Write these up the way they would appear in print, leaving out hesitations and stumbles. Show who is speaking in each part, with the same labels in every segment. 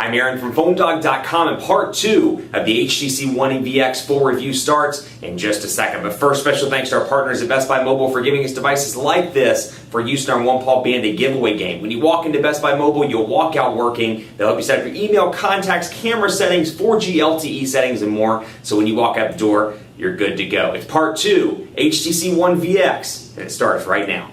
Speaker 1: I'm Aaron from PhoneDog.com, and part 2 of the HTC One VX full review starts in just a second. But first, special thanks to our partners at Best Buy Mobile for giving us devices like this for use in our One Paw Bandit giveaway game. When you walk into Best Buy Mobile, you'll walk out working. They'll help you set up your email, contacts, camera settings, 4G LTE settings, and more. So when you walk out the door, you're good to go. It's part 2, HTC One VX, and it starts right now.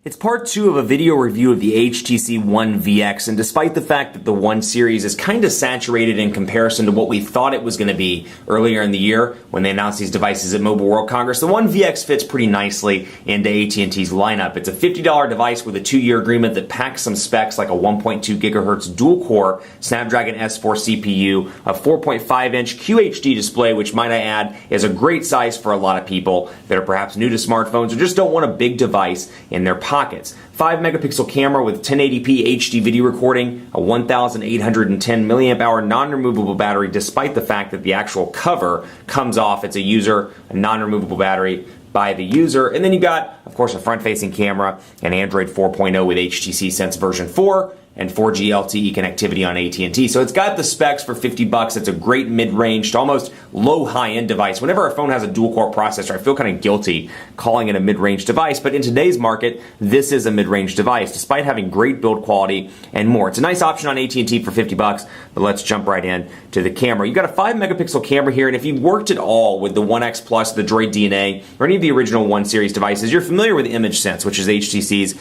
Speaker 1: It's part 2 of a video review of the HTC One VX, and despite the fact that the One series is kind of saturated in comparison to what we thought it was going to be earlier in the year when they announced these devices at Mobile World Congress, the One VX fits pretty nicely into AT&T's lineup. It's a $50 device with a 2-year agreement that packs some specs like a 1.2 gigahertz dual-core Snapdragon S4 CPU, a 4.5-inch QHD display, which might I add is a great size for a lot of people that are perhaps new to smartphones or just don't want a big device in their pockets. 5-megapixel camera with 1080p HD video recording, a 1,810 milliamp hour non-removable battery, despite the fact that the actual cover comes off. It's a non-removable battery by the user. And then you got, of course, a front-facing camera and Android 4.0 with HTC Sense version 4 and 4G LTE connectivity on AT&T. So it's got the specs for $50. It's a great mid-range to almost low high-end device. Whenever a phone has a dual-core processor, I feel kind of guilty calling it a mid-range device, but in today's market, this is a mid-range device, despite having great build quality and more. It's a nice option on AT&T for $50, but let's jump right in to the camera. You've got a 5-megapixel camera here, and if you've worked at all with the One X Plus, the Droid DNA, or any of the original One series devices, you're familiar with ImageSense, which is HTC's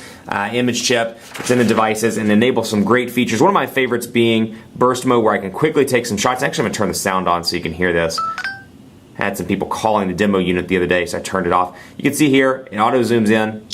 Speaker 1: image chip. It's in the devices and enables some great features. One of my favorites being burst mode, where I can quickly take some shots. Actually, I'm going to turn the sound on so you can hear this. I had some people calling the demo unit the other day, so I turned it off. You can see here, it auto zooms in.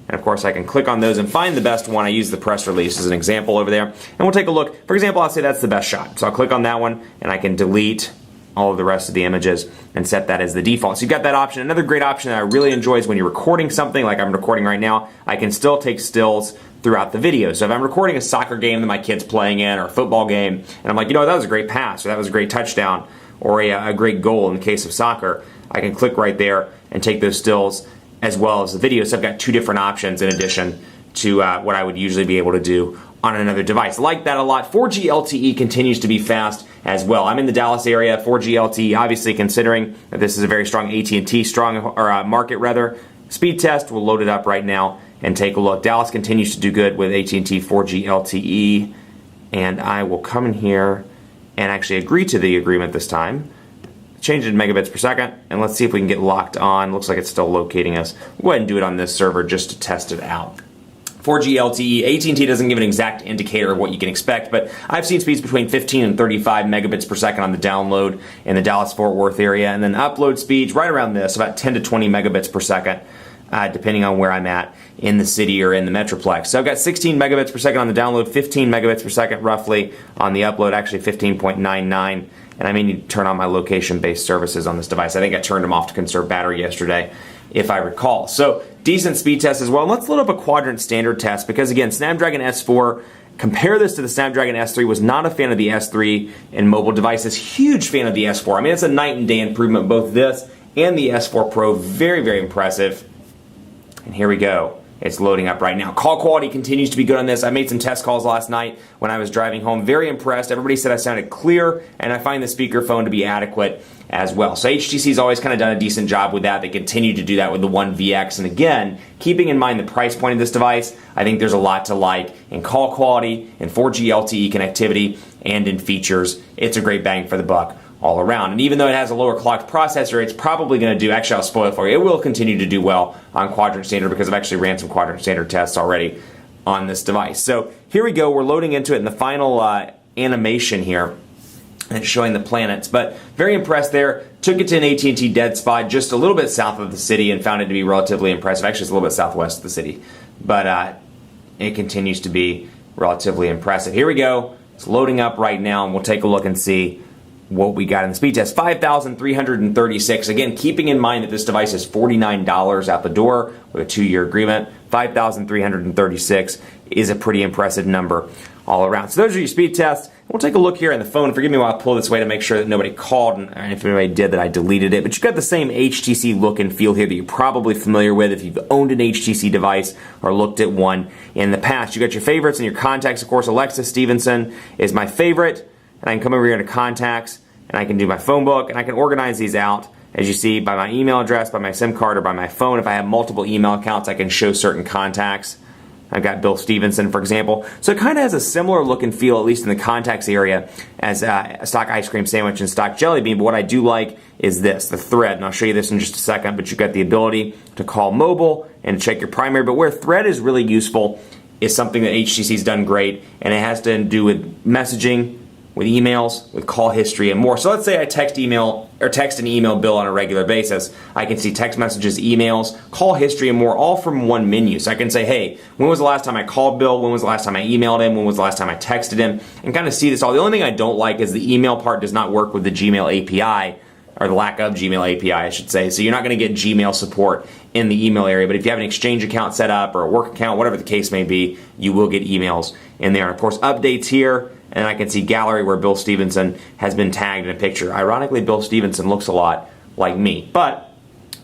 Speaker 1: And of course, I can click on those and find the best one. I use the press release as an example over there. And we'll take a look. For example, I'll say that's the best shot. So I'll click on that one, and I can delete all of the rest of the images and set that as the default. So you've got that option. Another great option that I really enjoy is when you're recording something like I'm recording right now, I can still take stills throughout the video. So if I'm recording a soccer game that my kid's playing in or a football game, and I'm like, you know, that was a great pass, or that was a great touchdown, or a great goal in the case of soccer, I can click right there and take those stills as well as the video. So I've got 2 different options in addition to what I would usually be able to do on another device. I like that a lot. 4G LTE continues to be fast as well. I'm in the Dallas area. 4G LTE, obviously, considering that this is a very strong AT&T market rather. Speed test, we'll load it up right now and take a look. Dallas continues to do good with AT&T 4G LTE, and I will come in here and actually agree to the agreement this time. Change it to megabits per second, and let's see if we can get locked on. Looks like it's still locating us. We'll go ahead and do it on this server just to test it out. 4G LTE, AT&T doesn't give an exact indicator of what you can expect, but I've seen speeds between 15 and 35 megabits per second on the download in the Dallas-Fort Worth area, and then upload speeds right around this, about 10 to 20 megabits per second, depending on where I'm at in the city or in the Metroplex. So I've got 16 megabits per second on the download, 15 megabits per second roughly on the upload, actually 15.99, and I may need to turn on my location-based services on this device. I think I turned them off to conserve battery yesterday, if I recall. So decent speed test as well. And let's load up a quadrant standard test because, again, Snapdragon S4, compare this to the Snapdragon S3, was not a fan of the S3 in mobile devices. Huge fan of the S4. I mean, it's a night and day improvement, both this and the S4 Pro. Very, very impressive. And here we go. It's loading up right now. Call quality continues to be good on this. I made some test calls last night when I was driving home. Very impressed. Everybody said I sounded clear, and I find the speakerphone to be adequate as well. So HTC's always kind of done a decent job with that. They continue to do that with the One VX. And again, keeping in mind the price point of this device, I think there's a lot to like in call quality, in 4G LTE connectivity, and in features. It's a great bang for the buck all around. And even though it has a lower clocked processor, it's probably going to do, actually I'll spoil it for you, it will continue to do well on Quadrant Standard because I've actually ran some Quadrant Standard tests already on this device. So here we go, we're loading into it in the final animation here. And it's showing the planets, but very impressed there. Took it to an AT&T dead spot just a little bit south of the city and found it to be relatively impressive. Actually, it's a little bit southwest of the city, but it continues to be relatively impressive. Here we go. It's loading up right now, and we'll take a look and see what we got in the speed test. 5,336. Again, keeping in mind that this device is $49 out the door with a 2-year agreement. 5,336 is a pretty impressive number all around. So those are your speed tests. We'll take a look here on the phone. Forgive me while I pull this away to make sure that nobody called, and if anybody did, that I deleted it. But you've got the same HTC look and feel here that you're probably familiar with if you've owned an HTC device or looked at one in the past. You got your favorites and your contacts. Of course, Alexa Stevenson is my favorite, and I can come over here to contacts, and I can do my phone book, and I can organize these out, as you see, by my email address, by my SIM card, or by my phone. If I have multiple email accounts, I can show certain contacts. I've got Bill Stevenson, for example. So it kind of has a similar look and feel, at least in the contacts area, as a stock ice cream sandwich and stock jelly bean. But what I do like is this, the thread. And I'll show you this in just a second. But you've got the ability to call mobile and check your primary. But where thread is really useful is something that HTC's done great. And it has to do with messaging, with emails, with call history, and more. So let's say I text and email Bill on a regular basis. I can see text messages, emails, call history, and more, all from one menu. So I can say, hey, when was the last time I called Bill? When was the last time I emailed him? When was the last time I texted him? And kind of see this all. The only thing I don't like is the email part does not work with the Gmail API, or the lack of Gmail API, I should say. So you're not going to get Gmail support in the email area. But if you have an Exchange account set up or a work account, whatever the case may be, you will get emails in there. And of course, updates here. And I can see gallery where Bill Stevenson has been tagged in a picture. Ironically, Bill Stevenson looks a lot like me, but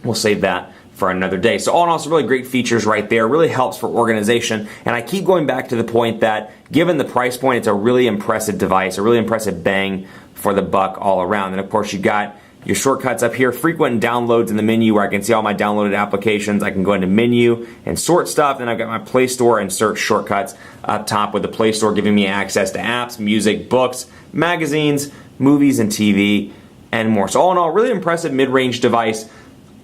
Speaker 1: we'll save that for another day. So all in all, some really great features right there. Really helps for organization. And I keep going back to the point that given the price point, it's a really impressive device, a really impressive bang for the buck all around. And of course, you got your shortcuts up here, frequent downloads in the menu where I can see all my downloaded applications. I can go into menu and sort stuff. Then I've got my Play Store and search shortcuts up top, with the Play Store giving me access to apps, music, books, magazines, movies, and TV, and more. So all in all, really impressive mid-range device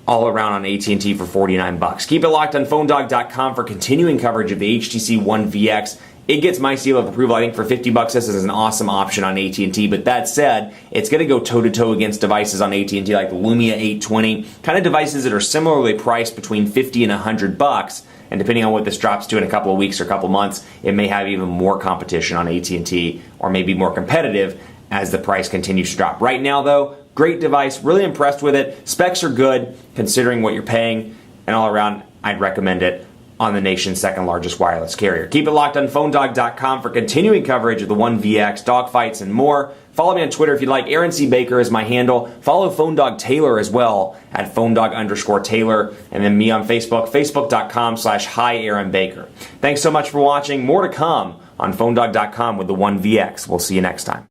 Speaker 1: all around on AT&T for $49. Keep it locked on PhoneDog.com for continuing coverage of the HTC One VX. It gets my seal of approval. I think for $50, this is an awesome option on AT&T. But that said, it's going to go toe-to-toe against devices on AT&T like the Lumia 820, kind of devices that are similarly priced between $50 and $100. And depending on what this drops to in a couple of weeks or a couple months, it may have even more competition on AT&T, or maybe more competitive as the price continues to drop. Right now, though, great device. Really impressed with it. Specs are good considering what you're paying, and all around, I'd recommend it on the nation's second largest wireless carrier. Keep it locked on PhoneDog.com for continuing coverage of the One VX, dogfights, and more. Follow me on Twitter if you'd like. Aaron C. Baker is my handle. Follow PhoneDog Taylor as well at PhoneDog_Taylor. And then me on Facebook, Facebook.com/Hi Aaron Baker. Thanks so much for watching. More to come on PhoneDog.com with the One VX. We'll see you next time.